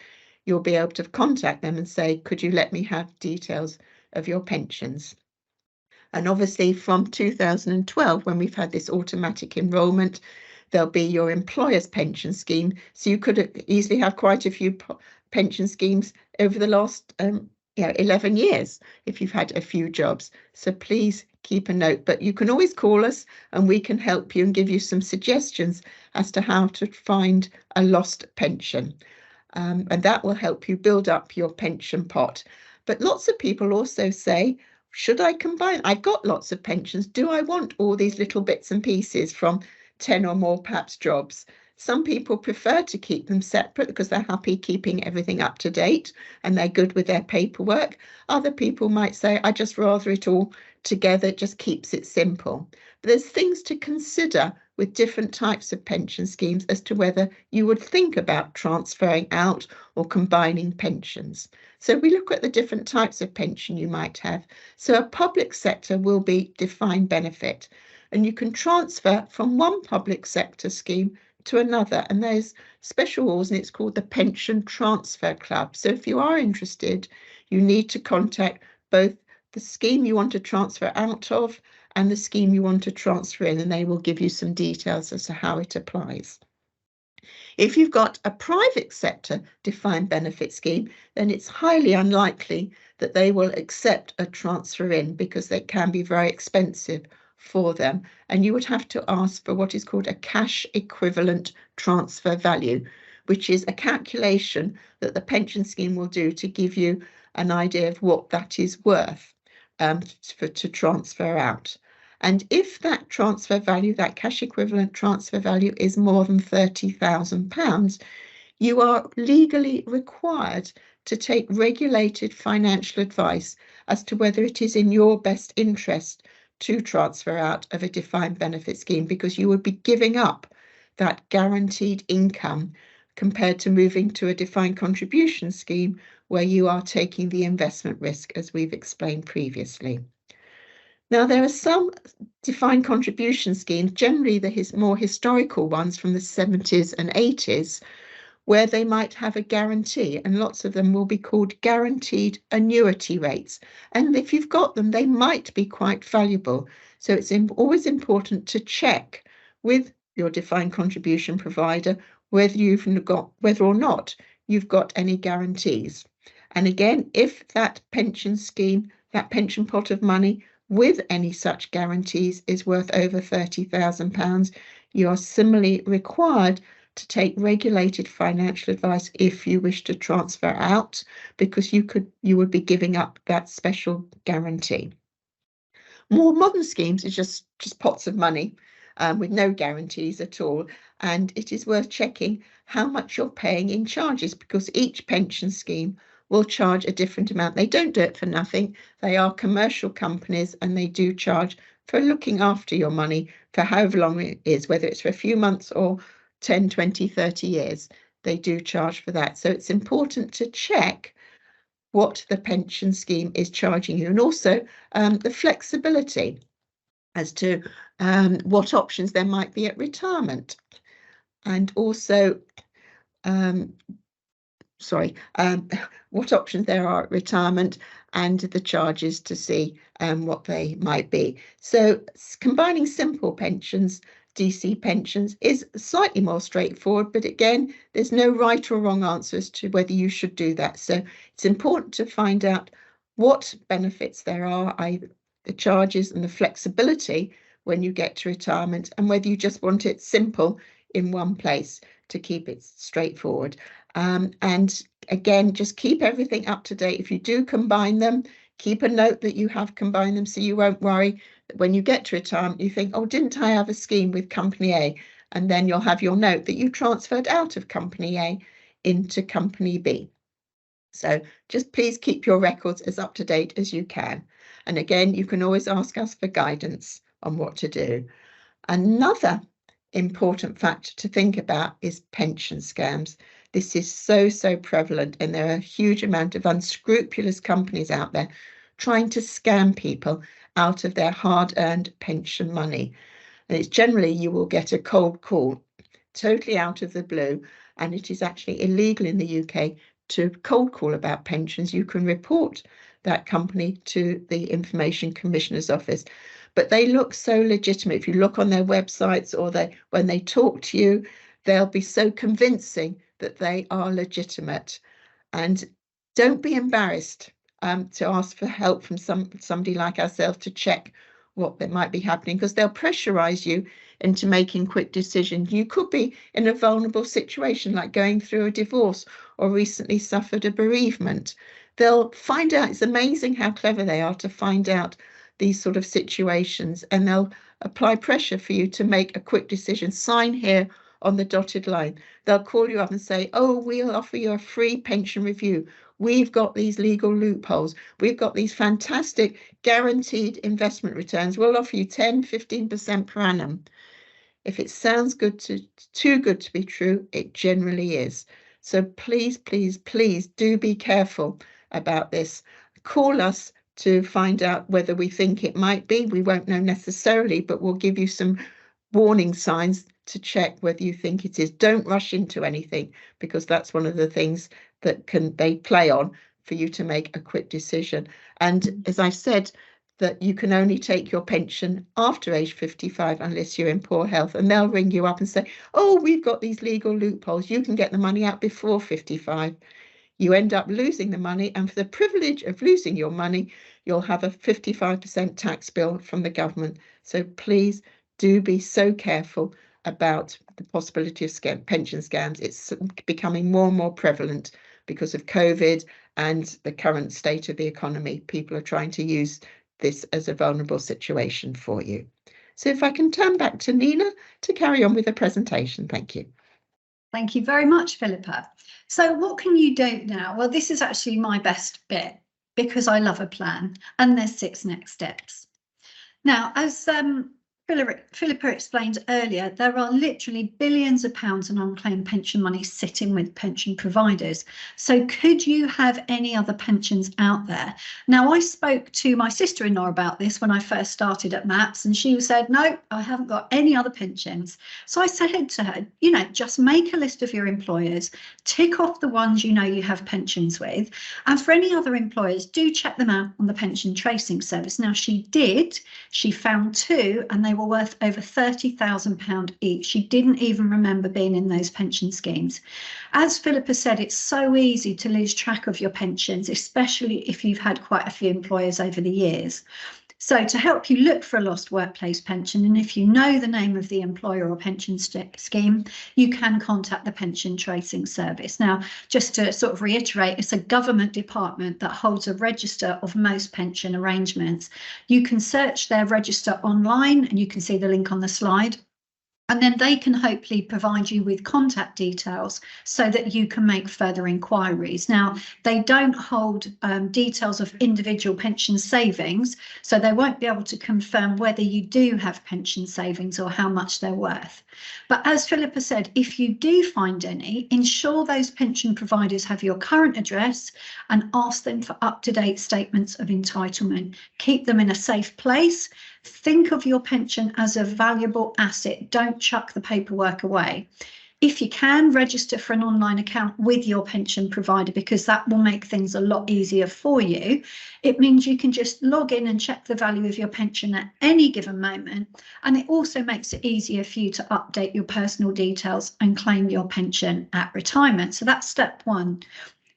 you'll be able to contact them and say, could you let me have details of your pensions? And obviously from 2012, when we've had this automatic enrolment, there'll be your employer's pension scheme. So you could easily have quite a few pension schemes over the last 11 years if you've had a few jobs. So please keep a note, but you can always call us and we can help you and give you some suggestions as to how to find a lost pension. And that will help you build up your pension pot. But lots of people also say, should I combine? I've got lots of pensions. Do I want all these little bits and pieces from 10 or more perhaps jobs? Some people prefer to keep them separate because they're happy keeping everything up to date and they're good with their paperwork. Other people might say, I just rather it all together, it just keeps it simple. But there's things to consider with different types of pension schemes as to whether you would think about transferring out or combining pensions. So we look at the different types of pension you might have. So a public sector will be defined benefit, and you can transfer from one public sector scheme to another, and there's special rules, and it's called the Pension Transfer Club. So if you are interested, you need to contact both the scheme you want to transfer out of and the scheme you want to transfer in, and they will give you some details as to how it applies. If you've got a private sector defined benefit scheme, then it's highly unlikely that they will accept a transfer in because they can be very expensive for them, and you would have to ask for what is called a cash equivalent transfer value, which is a calculation that the pension scheme will do to give you an idea of what that is worth. to transfer out. And if that transfer value, that cash equivalent transfer value, is more than £30,000, you are legally required to take regulated financial advice as to whether it is in your best interest to transfer out of a defined benefit scheme, because you would be giving up that guaranteed income compared to moving to a defined contribution scheme where you are taking the investment risk, as we've explained previously. Now, there are some defined contribution schemes, generally the more historical ones from the 70s and 80s, where they might have a guarantee, and lots of them will be called guaranteed annuity rates. And if you've got them, they might be quite valuable. So it's always important to check with your defined contribution provider whether or not you've got any guarantees. And again, if that pension scheme, that pension pot of money with any such guarantees is worth over £30,000, you are similarly required to take regulated financial advice if you wish to transfer out, because you would be giving up that special guarantee. More modern schemes is just pots of money with no guarantees at all, and it is worth checking how much you're paying in charges, because each pension scheme will charge a different amount. They don't do it for nothing. They are commercial companies, and they do charge for looking after your money for however long it is, whether it's for a few months or 10, 20, 30 years. They do charge for that. So it's important to check what the pension scheme is charging you, and also the flexibility as to what options there might be at retirement, and also what options there are at retirement, and the charges to see what they might be. So combining simple pensions, DC pensions, is slightly more straightforward, but again, there's no right or wrong answers to whether you should do that. So it's important to find out what benefits there are, the charges and the flexibility when you get to retirement, and whether you just want it simple in one place to keep it straightforward. And again, just keep everything up to date. If you do combine them, keep a note that you have combined them, so you won't worry that when you get to retirement, you think, oh, didn't I have a scheme with Company A? And then you'll have your note that you transferred out of Company A into Company B. So just please keep your records as up to date as you can. And again, you can always ask us for guidance on what to do. Another important factor to think about is pension scams. This is so prevalent, and there are a huge amount of unscrupulous companies out there trying to scam people out of their hard-earned pension money. And it's generally, you will get a cold call totally out of the blue, and it is actually illegal in the UK to cold call about pensions. You can report that company to the Information Commissioner's Office, but they look so legitimate. If you look on their websites, or when they talk to you, they'll be so convincing that they are legitimate. And don't be embarrassed to ask for help from somebody like ourselves to check what that might be happening, because they'll pressurize you into making quick decisions. You could be in a vulnerable situation, like going through a divorce or recently suffered a bereavement. They'll find out. It's amazing how clever they are to find out these sort of situations, and they'll apply pressure for you to make a quick decision. Sign here on the dotted line. They'll call you up and say, oh, we'll offer you a free pension review. We've got these legal loopholes. We've got these fantastic guaranteed investment returns. We'll offer you 10, 15% per annum. If it sounds too good to be true, it generally is. So please, please, please do be careful about this. Call us to find out whether we think it might be. We won't know necessarily, but we'll give you some warning signs to check whether you think it is. Don't rush into anything, because that's one of the things that they play on for you to make a quick decision. And as I've said, that you can only take your pension after age 55 unless you're in poor health, and they'll ring you up and say, oh, we've got these legal loopholes, you can get the money out before 55. You end up losing the money, and for the privilege of losing your money, you'll have a 55% tax bill from the government. So please do be so careful about the possibility of pension scams. It's becoming more and more prevalent because of COVID and the current state of the economy. People are trying to use this as a vulnerable situation for you. So if I can turn back to Nina to carry on with the presentation. Thank you. Thank you very much, Philippa. So what can you do now? Well, this is actually my best bit because I love a plan, and there's 6 next steps. Now, as Philippa explained earlier, there are literally billions of pounds in unclaimed pension money sitting with pension providers. So could you have any other pensions out there? Now, I spoke to my sister-in-law about this when I first started at MAPS, and she said, no, I haven't got any other pensions. So I said to her, you know, just make a list of your employers, tick off the ones you know you have pensions with, and for any other employers, do check them out on the pension tracing service. Now, she did. She found 2 and they were worth over £30,000 each. She didn't even remember being in those pension schemes. As Philippa said, it's so easy to lose track of your pensions, especially if you've had quite a few employers over the years. So to help you look for a lost workplace pension, and if you know the name of the employer or pension scheme, you can contact the pension tracing service. Now, just to sort of reiterate, it's a government department that holds a register of most pension arrangements. You can search their register online, and you can see the link on the slide. And then they can hopefully provide you with contact details so that you can make further inquiries. Now, they don't hold details of individual pension savings, so they won't be able to confirm whether you do have pension savings or how much they're worth. But as Philippa said, if you do find any, ensure those pension providers have your current address and ask them for up-to-date statements of entitlement. Keep them in a safe place. Think of your pension as a valuable asset. Don't chuck the paperwork away. If you can, register for an online account with your pension provider, because that will make things a lot easier for you. It means you can just log in and check the value of your pension at any given moment. And it also makes it easier for you to update your personal details and claim your pension at retirement. So that's step 1.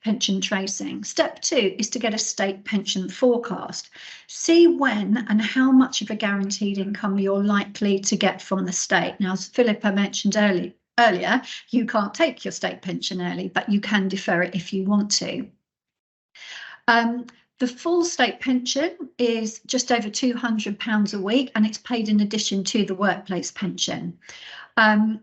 Pension tracing. Step 2 is to get a state pension forecast. See when and how much of a guaranteed income you're likely to get from the state. Now, as Philippa mentioned earlier, you can't take your state pension early, but you can defer it if you want to. The full state pension is just over £200 a week, and it's paid in addition to the workplace pension. The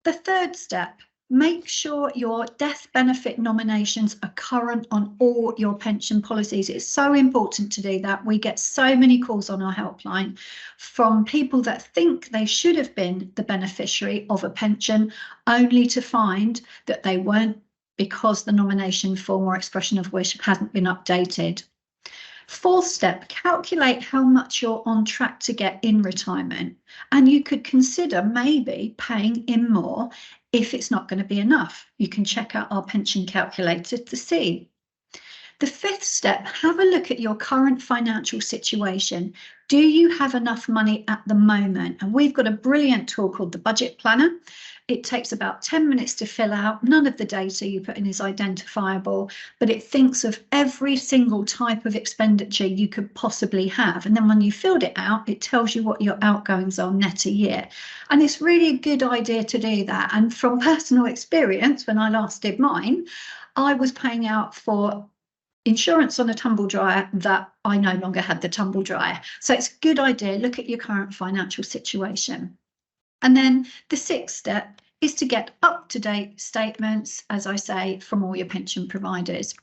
3rd step, make sure your death benefit nominations are current on all your pension policies. It's so important to do that. We get so many calls on our helpline from people that think they should have been the beneficiary of a pension, only to find that they weren't because the nomination form or expression of wish hadn't been updated. 4th step, calculate how much you're on track to get in retirement, and you could consider maybe paying in more if it's not going to be enough. You can check out our pension calculator to see. The 5th step, have a look at your current financial situation. Do you have enough money at the moment? And we've got a brilliant tool called the Budget Planner. It takes about 10 minutes to fill out. None of the data you put in is identifiable, but it thinks of every single type of expenditure you could possibly have. And then when you filled it out, it tells you what your outgoings are net a year. And it's really a good idea to do that. And from personal experience, when I last did mine, I was paying out for insurance on a tumble dryer that I no longer had the tumble dryer. So it's a good idea. Look at your current financial situation. And then the 6th step is to get up-to-date statements, as I say, from all your pension providers.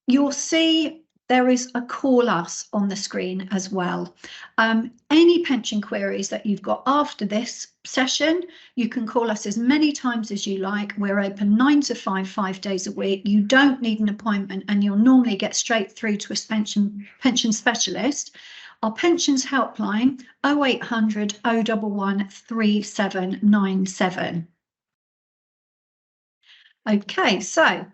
You'll see there is a call us on the screen as well. Any pension queries that you've got after this session, you can call us as many times as you like. We're open 9 to 5, 5 days a week. You don't need an appointment, and you'll normally get straight through to a pension specialist. Our pensions helpline, 0800 011 3797. Okay, so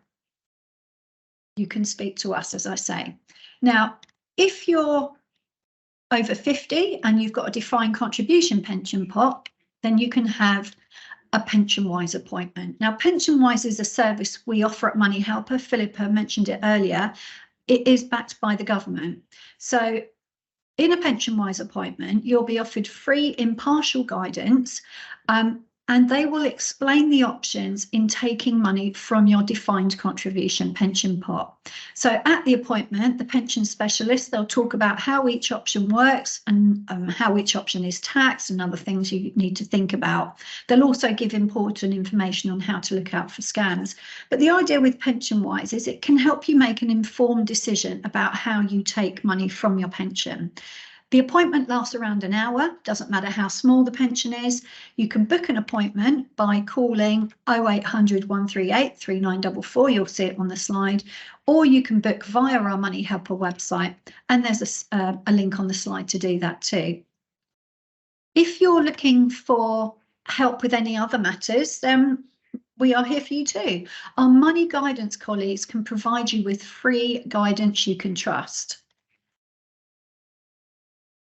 you can speak to us, as I say. Now, if you're over 50 and you've got a defined contribution pension pot, then you can have a PensionWise appointment. Now, PensionWise is a service we offer at MoneyHelper. Philippa mentioned it earlier. It is backed by the government. So in a PensionWise appointment, you'll be offered free impartial guidance, and and they will explain the options in taking money from your defined contribution pension pot. So at the appointment, the pension specialist, they'll talk about how each option works and how each option is taxed and other things you need to think about. They'll also give important information on how to look out for scams. But the idea with Pension Wise is it can help you make an informed decision about how you take money from your pension. The appointment lasts around an hour, doesn't matter how small the pension is. You can book an appointment by calling 0800 138 3944, you'll see it on the slide, or you can book via our MoneyHelper website, and there's a link on the slide to do that too. If you're looking for help with any other matters, then we are here for you too. Our money guidance colleagues can provide you with free guidance you can trust.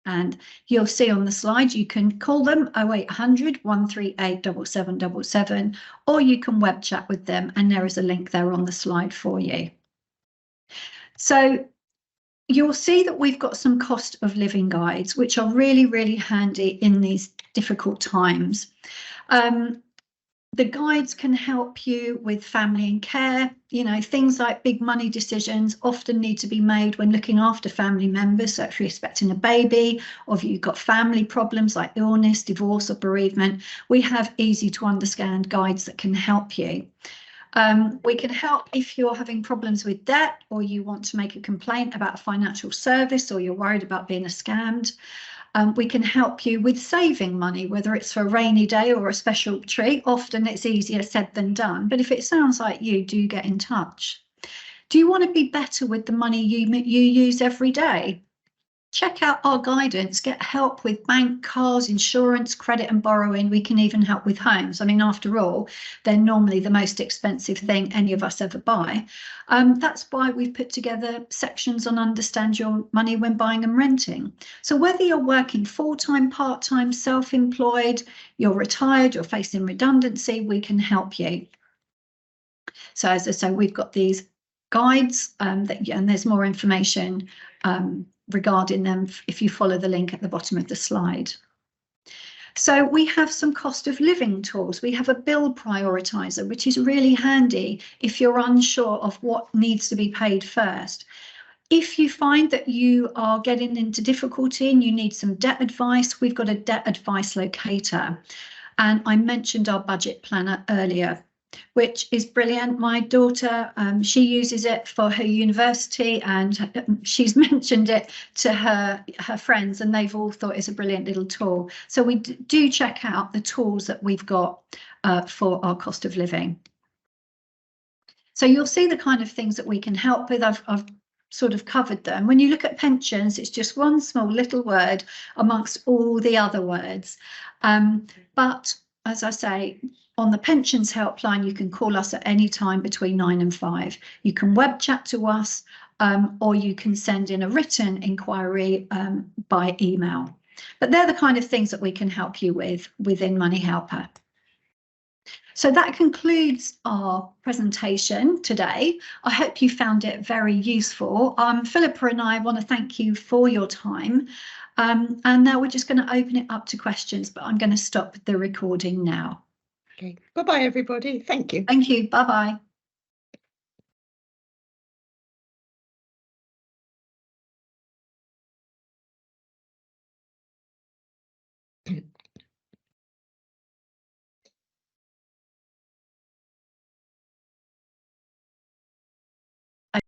And you'll see on the slide, you can call them 0800 138 7777, or you can web chat with them, and there is a link there on the slide for you. So you'll see that we've got some cost of living guides, which are really, really handy in these difficult times. The guides can help you with family and care. You know, things like big money decisions often need to be made when looking after family members. So if you're expecting a baby, or if you've got family problems like illness, divorce, or bereavement, we have easy to understand guides that can help you. We can help if you're having problems with debt, or you want to make a complaint about a financial service, or you're worried about being scammed. We can help you with saving money, whether it's for a rainy day or a special treat. Often it's easier said than done, but if it sounds like you, do get in touch. Do you want to be better with the money you use every day? Check out our guidance, get help with bank, cars, insurance, credit and borrowing. We can even help with homes. I mean, after all, they're normally the most expensive thing any of us ever buy. That's why we've put together sections on understand your money when buying and renting. So whether you're working full-time, part-time, self-employed, you're retired, you're facing redundancy, we can help you. So as I say, we've got these guides and there's more information regarding them if you follow the link at the bottom of the slide. So we have some cost of living tools. We have a bill prioritizer, which is really handy if you're unsure of what needs to be paid first. If you find that you are getting into difficulty and you need some debt advice, we've got a debt advice locator. And I mentioned our budget planner earlier, which is brilliant. My daughter, she uses it for her university, and she's mentioned it to her friends, and they've all thought it's a brilliant little tool. So we do check out the tools that we've got for our cost of living. So you'll see the kind of things that we can help with. I've sort of covered them. When you look at pensions, it's just one small little word amongst all the other words. But as I say, on the pensions helpline, you can call us at any time between 9 and 5. You can web chat to us, or you can send in a written inquiry by email. But they're the kind of things that we can help you with within MoneyHelper. So that concludes our presentation today. I hope you found it very useful. Philippa and I want to thank you for your time. And now we're just going to open it up to questions, but I'm going to stop the recording now. Okay, bye-bye everybody. Thank you. Thank you. Bye-bye.